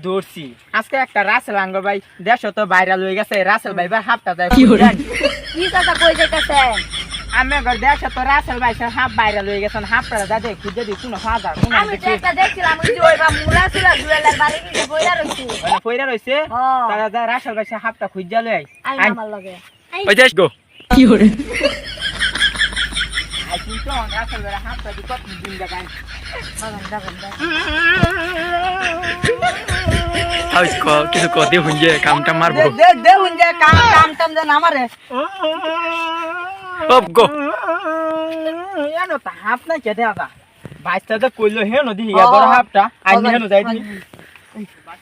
ধরছি আজকে একটা রাসেল আঙ্গ ভাই দেশ তো ভাইরাল হয়ে গেছে রাসেল ভাই হাফটা যায় কি কথা কই যাইতাছেন আমি দেশ তো রাসেল ভাই হাফ ভাইরাল হয়ে গেছেন হাফটা দাদা খুঁজে দিই কোনো ফাঁদা কোনো আমি তো একটা দেখছিলাম ওই যে ওই বা মুলা ছিল জুয়েলার বাড়ি নিচে বইরা রইছি ফইরা রইছে হ্যাঁ। তারা রাসেল ভাই হাফটা খুঁজে লই আই আমার লগে ওই দেশ গো কি হরে আই কিন্তু রাসেল ভাই হাফটা দি কত দিন দেখাই হাউস কো কিছু কো দে হুঞ্জে কামটা মারবো দে হুঞ্জে কাম যেন আমারে ওপ গো এনো তা হাফ নাই কে দাদা বাইসটা তো কইলো হেনো দি বড় হাফটা আই হেনো যাই দি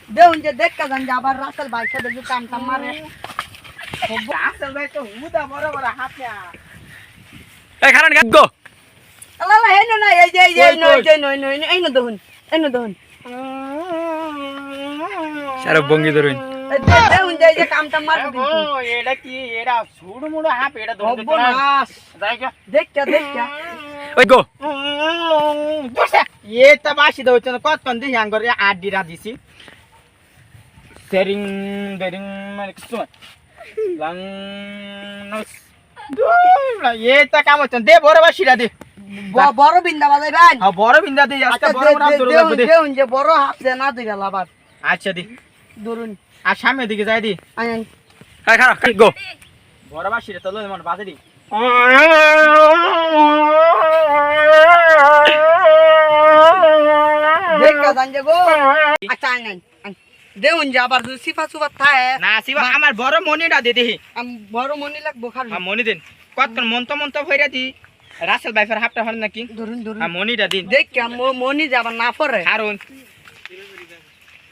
দে হুঞ্জে দেখ কা জান আবার রাসেল ভাই সাথে যে কাম মারে রাসেল ভাই তো হুদা বড় বড় হাফটা এই খারান গো আল্লাহ হেনো না এই যে এই ন দহুন সারা বঙ্গি ধরুন দে হুঞ্জে এই যে কামটা মারবি ও এটা কি এটা ছুড় মুড় হাফ এটা ধরতে সর্বনাশ যাই কা দেখ কা ওই গো দোসা এটা বাসি দউছ না কত কোন দিই আঙ্গর আড্ডি রা দিছি সেরিং বেরিং মানে কিছু লং নস দুলা এটা কাম হচ্ছে দে বড় বাসিরা দে বড় বিন্দা বাজাই ভাই হ্যাঁ বড় বিন্দা দে আজকে বড় বড় হাত ধরে লাগবে দে দে হুঞ্জে বড় হাফ দে না দিলা আবার আচ্ছা দি ধরুন আর সামনের দিকে যাই দি আইন এই খারান গো বড় বাসিরা তো লই মন বাজে দি দেখ কা জান গো আচ্ছা আইন দে হুঞ্জে আবার সিফা সুফা থায় না শিবা আমার বড় মনিটা দে দেহি বড় মনি লাগবো খালি হ্যাঁ মনি দিন কত কোন মন্ত ভইরা দি রাসেল ভাইফার হাফটা হল নাকি ধরুন হ্যাঁ মনিটা দিন দেখ কা মনি যাবার না পড়ে কারণ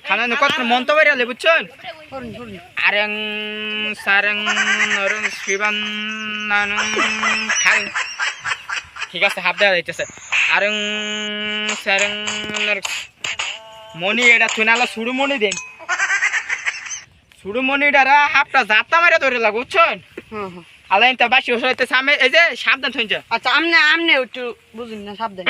খানা কত মন্ত ভইরা লে বুঝছেন ধরুন আরেং সারেং নরং শিবান নানং খাল ঠিক আছে হাফ দেওয়া যাইতেছে আরেং সারেং মনি এটা তুনালা সুড়ু মনি দেন সুড়ু মনিটারা হাফটা জাতা মারে ধরে লাগ বুঝছেন হ্যাঁ হ্যাঁ আলাইন তা বাসি ওসইতে সামনে এই যে সাবধান থইছে আচ্ছা আমনে একটু বুঝুন না সাবধান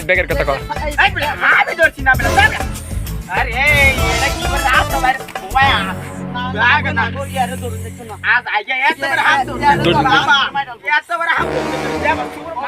ব্যাগের কথা কও আরে এটা কি করে আসতে পারে বাবা লাগ না আজ আইয়া এত বড় হাত ধরে বাবা এত বড় হাত ধরে